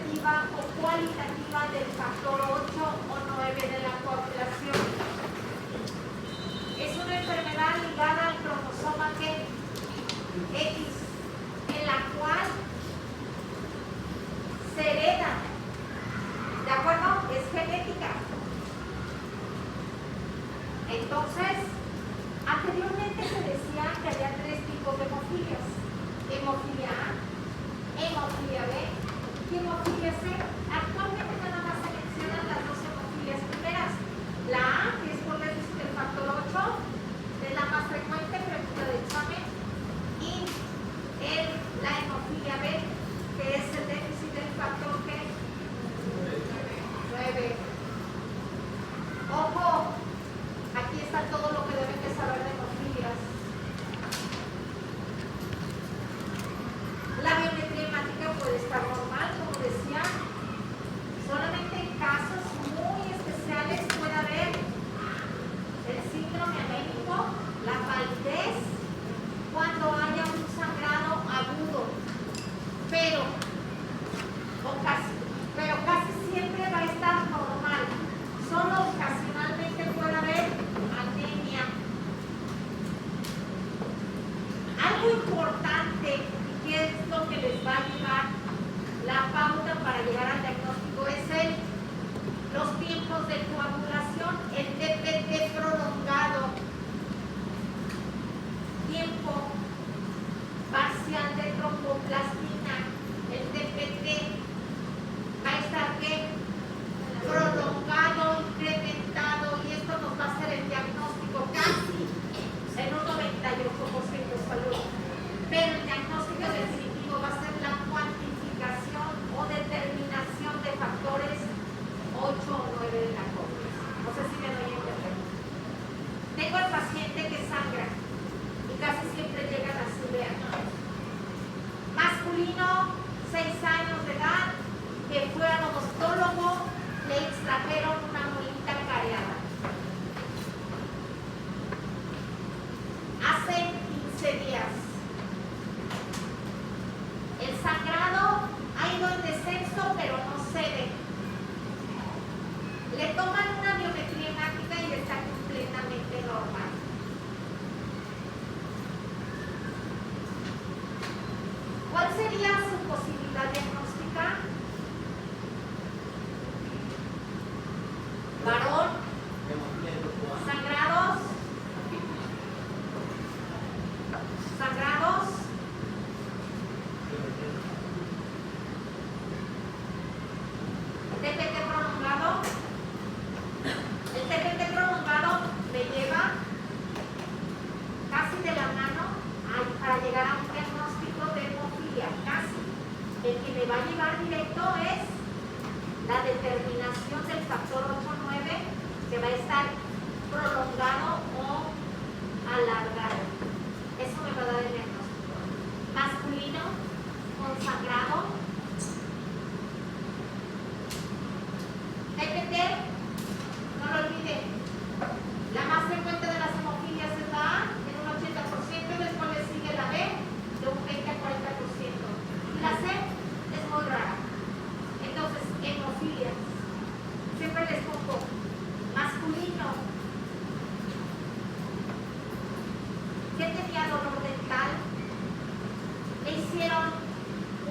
cuantitativa o cualitativa del factor 8 o 9 de la coagulación. Es una enfermedad ligada al cromosoma X, en la cual se hereda, ¿de acuerdo? Es genética. Entonces, anteriormente se decía que había 3 tipos de hemofilias: hemofilia A, hemofilia B y hemofilia C. Actualmente nada más se mencionan las 2 hemofilias primeras. La A, que es por déficit del factor 8, es la más frecuente, pregunta de examen, y la hemofilia B, que es el déficit del factor 9. Ojo, aquí está todo lo que deben de saber de hemofilias. La biometría hemática puede estar normal, como decía. Solamente en casos muy especiales puede haber el síndrome anémico, la palidez, cuando haya un sangrado agudo. Pero casi siempre va a estar normal. Solo ocasionalmente puede haber anemia. Algo importante, y que es lo que les va a llevar la pauta para llegar al diagnóstico, es los tiempos de coagulación, el TPT prolongado, tiempo parcial de tromboplastina. El TPT va a estar prolongado, incrementado, y esto nos va a hacer el diagnóstico casi en un 98% de salud. Pero el diagnóstico definitivo va a ser la cuantificación o determinación de factores 8 o 9 de la coagulación. No sé si me doy a entender. Tengo al paciente que sangra y casi siempre llegan así, vean. Masculino, 6 años de edad, que fue al odontólogo, le extrajeron una muelita careada. Hace 15 días. El sangrado ha ido en descenso, pero no cede. Le toman una biometría hemática y está completamente normal. ¿Cuál sería su posibilidad diagnóstica? Varón, sangrados, TPT prolongado. El TPT prolongado me lleva casi de la mano para llegar a un diagnóstico de hemofilia, casi. El que me va a llevar directo es la determinación del factor 8-9, que va a estar prolongado o alargado. Eso me va a dar el diagnóstico. Masculino, con sangrado. TPT, no lo olviden, la más frecuente de las hemofilias es la A, en un 80%, después le sigue la B, de un 20 a 40%. Y la C es muy rara. Entonces, hemofilias, siempre les pongo masculino. ¿Qué tenía dolor dental? Le hicieron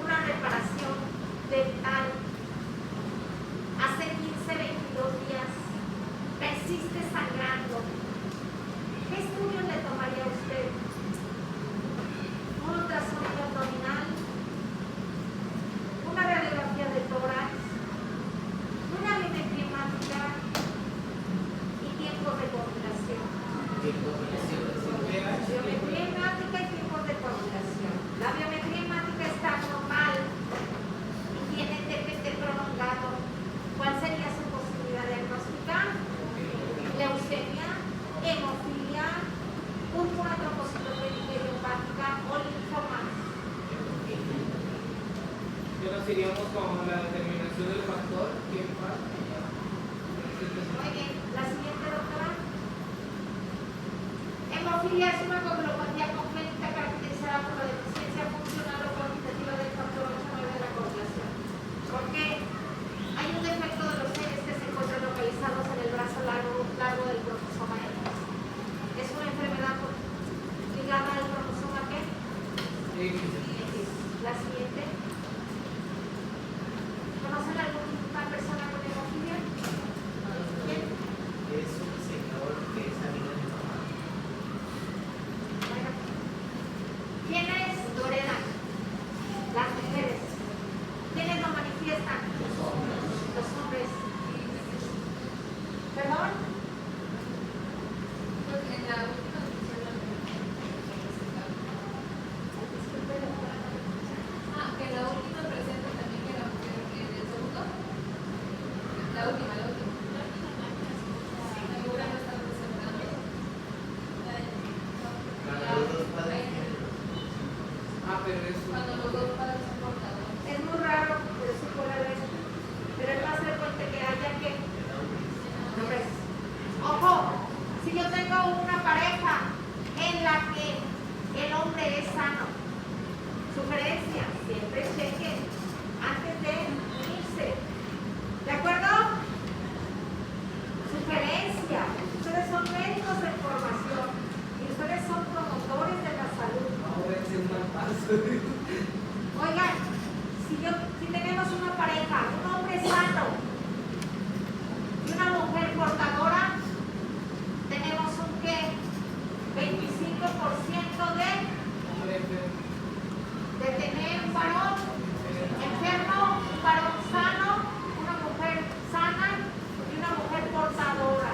una reparación dental hace 15-22 días. Persiste sangrando. ¿Qué estudio le tomaría a usted? Un ultrasonido abdominal, una radiografía de tórax, una biometría hemática y tiempos de coagulación. Biometría hemática y tiempos de coagulación. La biometría hemática está normal y tiene TPT prolongado. ¿Cuál sería su posibilidad diagnóstica? Leucemia, hemofilia, púrpura trombocitopénica idiopática o linfoma. Ya nos iríamos con la determinación del factor tiempo. Muy bien, la siguiente, doctora. Hemofilia es una coagulopatía congénita caracterizada por la deficiencia funcional o cuantitativa del factor 8-9 de la coagulación. ¿Por qué? La siguiente. ¿Conocen alguna persona con hemofilia? ¿Quién? Es un señor que es amigo de mi mamá. Bueno. ¿Quién es Lorena? Las mujeres. ¿Quiénes lo manifiestan? Los hombres. ¿Perdón? Pues en la última noticia no me que la última presenta también que la mujer en el segundo. La última. La figura no está presentando. Cuando los dos padres tienen Ah, pero es Cuando los dos padres son portadores. Es muy raro, pero sí puede haber. Pero es más frecuente que haya que hombres. Ojo, si yo tengo una pareja en la que el hombre es sano, sugerencia, siempre chequen antes de irse. ¿De acuerdo? Sugerencia. Ustedes son médicos de formación y ustedes son promotores de la salud. ahora es un mal paso. Oigan, si tenemos una pareja, un hombre sano y una mujer portadora, tenemos un ¿qué? 25% Hombre, de tener un varón enfermo, un varón sano, una mujer sana y una mujer portadora.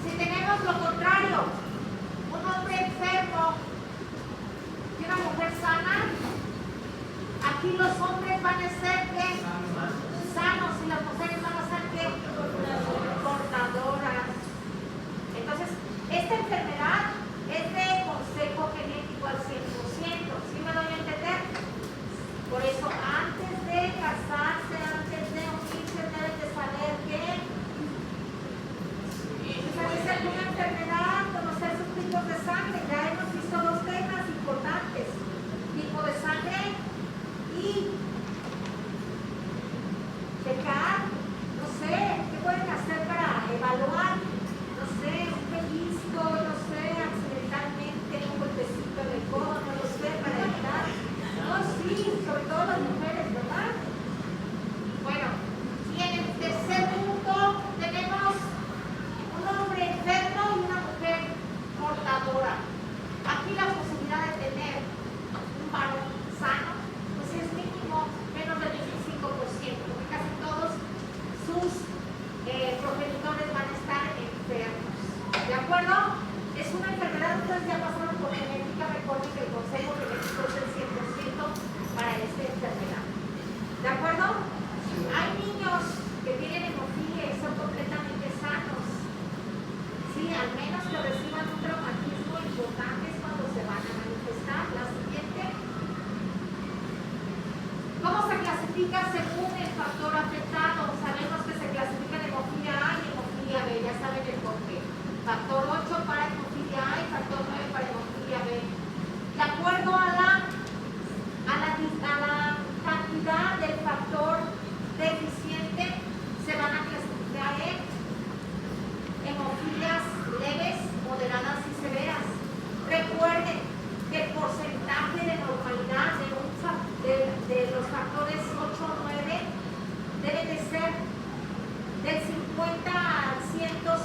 Si tenemos lo contrario, un hombre enfermo y una mujer sana, aquí los hombres van a ser ¿qué? Sanos y las mujeres van a ser ¿qué? Portadoras. Entonces, esta enfermedad es de consejo genético al 100%, ¿sí me doy a entender? Por eso, antes de casarse, antes de unirse, deben de saber que si sale alguna enfermedad, conocer sus tipos de sangre. Ya hemos visto dos temas importantes: tipo de sangre y checar, no sé, ¿qué pueden hacer para evaluar? No sé, un pellizco, no sé, accidentalmente un golpecito de codo, no lo sé, para evitar. No, sí, sobre todo las mujeres, ¿verdad? Bueno, y en el tercer punto tenemos un hombre enfermo y una mujer portadora. Aquí la posibilidad de tener un varón sano, pues es mínimo menos del 25%, porque casi todos sus progenitores van a estar enfermos. ¿De acuerdo? Es una enfermedad, ustedes ya pasaron por genética, recuerden que el consejo genético es el 100% para esta enfermedad. ¿De acuerdo? Hay niños que tienen hemofilia y son completamente sanos. Sí, al menos que reciban un traumatismo importante es cuando se van a manifestar. La siguiente. ¿Cómo se clasifica según el factor afectado? Sabemos que se clasifica en hemofilia A y hemofilia B, ya saben el porqué. Factor 8 para hemofilia A y factor 9 para hemofilia B. De acuerdo a la cantidad del factor deficiente, se van a clasificar en hemofilias leves, moderadas y severas. Recuerden que el porcentaje de normalidad de los factores 8 o 9 debe de ser del 50 al 150%.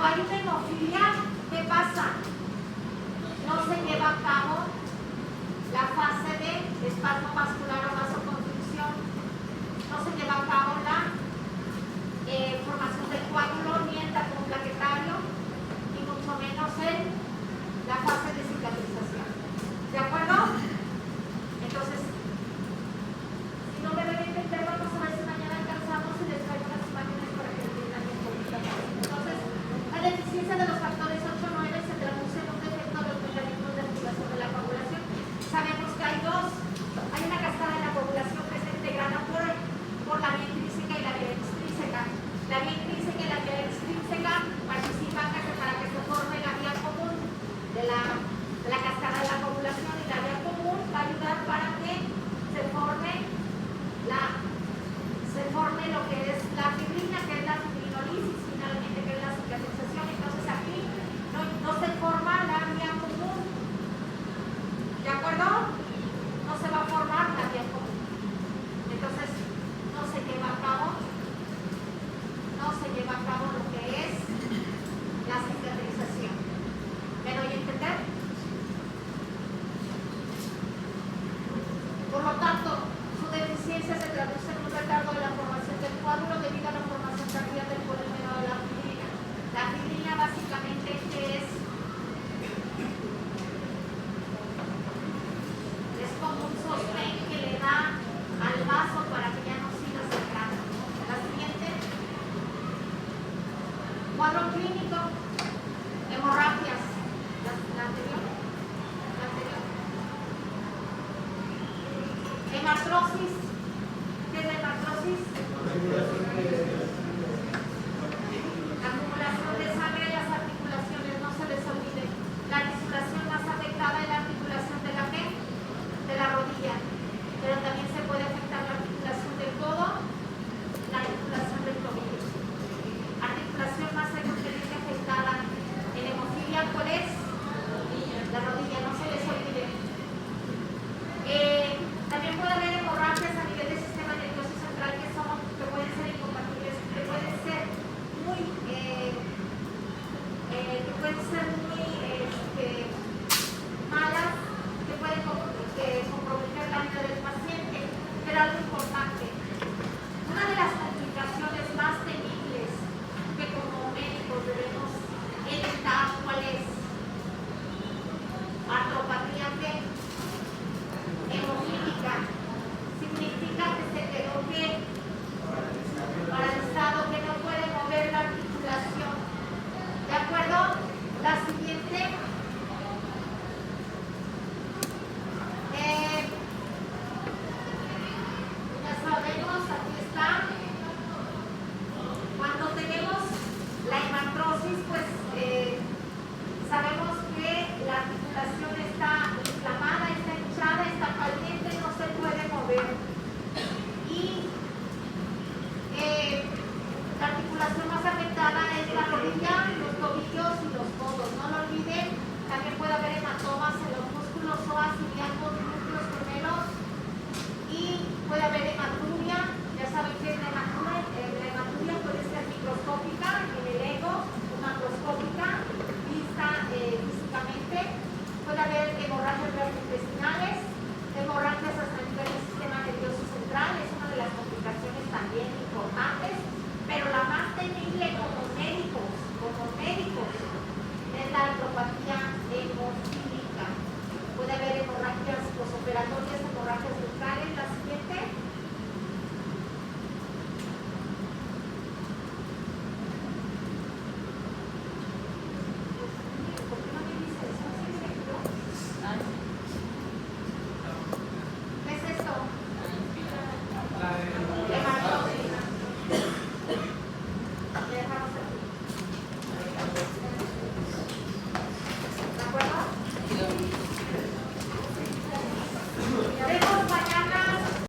Cuando hay una hemofilia, ¿qué pasa? No se lleva a cabo la fase de espasmo vascular o vasoconstricción, no se lleva a cabo la formación del coágulo ni el tampón plaquetario, ni mucho menos en la fase de cicatrización. ¿De acuerdo? Entonces, si no me deben entender, vamos a ver si mañana alcanzamos y les traigo las imágenes para que entiendan un poquito más. Entonces, la deficiencia de los factores 8 o 9 se traduce en un defecto de los mecanismos de activación de la coagulación. Sabemos que hay dos. Hay una cascada de la coagulación que está integrada por la vía intrínseca y la vía extrínseca. La vía intrínseca y la vía extrínseca participan para que se forme la vía común de la cascada de la coagulación, y la vía común va a ayudar para que se forme lo que es la fibrina, que es la fibrinolisis, finalmente, que es la cicatrización. Entonces aquí no se forma la vía común. ¿De acuerdo? No se va a formar la vía común. Entonces no se lleva a cabo lo que es la cicatrización. ¿Me doy a entender? Por lo tanto, su deficiencia se traduce en un retardo de la formación del coágulo debido a la formación tardía del polímero de la fibrina. La fibrina básicamente es como un sostén que le da al vaso para que ya no siga sangrando. La siguiente. Cuadro clínico. Hemorragias. La anterior. Hemartrosis. ¿Qué es la hemartrosis? Acumulación de sangre en las articulaciones, no se les olvide. La articulación más afectada es la articulación de la ¿qué? De la rodilla, pero también se puede afectar la articulación del codo, la articulación del tobillo. Articulación más frecuentemente afectada en hemofilia, ¿cuál es? La rodilla, no se les olvide. También puede haber hemorragias a nivel del sistema nervioso central que pueden ser incompatibles, que pueden ser muy malas, que pueden comprometer la vida del paciente. Pero algo importante, una de las complicaciones más temibles que como médicos debemos evitar, ¿cuál es? Artropatía hemofílica. Significa que se quedó paralizado, que no puede mover la articulación. ¿De acuerdo? La siguiente. Ya sabemos, aquí está. Cuando tenemos la hemartrosis, pues sabemos que la articulación está inflamada, está hinchada, está caliente, no se puede mover. Y la articulación más afectada es la rodilla, los tobillos y los codos. No lo olviden, también puede haber hematomas en los músculos psoas ilíacos, músculos gemelos, y puede haber hematuria. Ya saben que la hematuria puede ser microscópica en el ego, macroscópica, vista físicamente. Puede haber hemorragias gastrointestinales, hemorragias hasta el nivel del sistema nervioso central, es una de las complicaciones también importantes, pero la más temible como médicos, es la artropatía hemofílica. Puede haber hemorragias posoperatorias, hemorragias bucales. La siguiente. ¿Por qué no me dice eso? ¿Sí es cierto? ¿Qué es esto? La de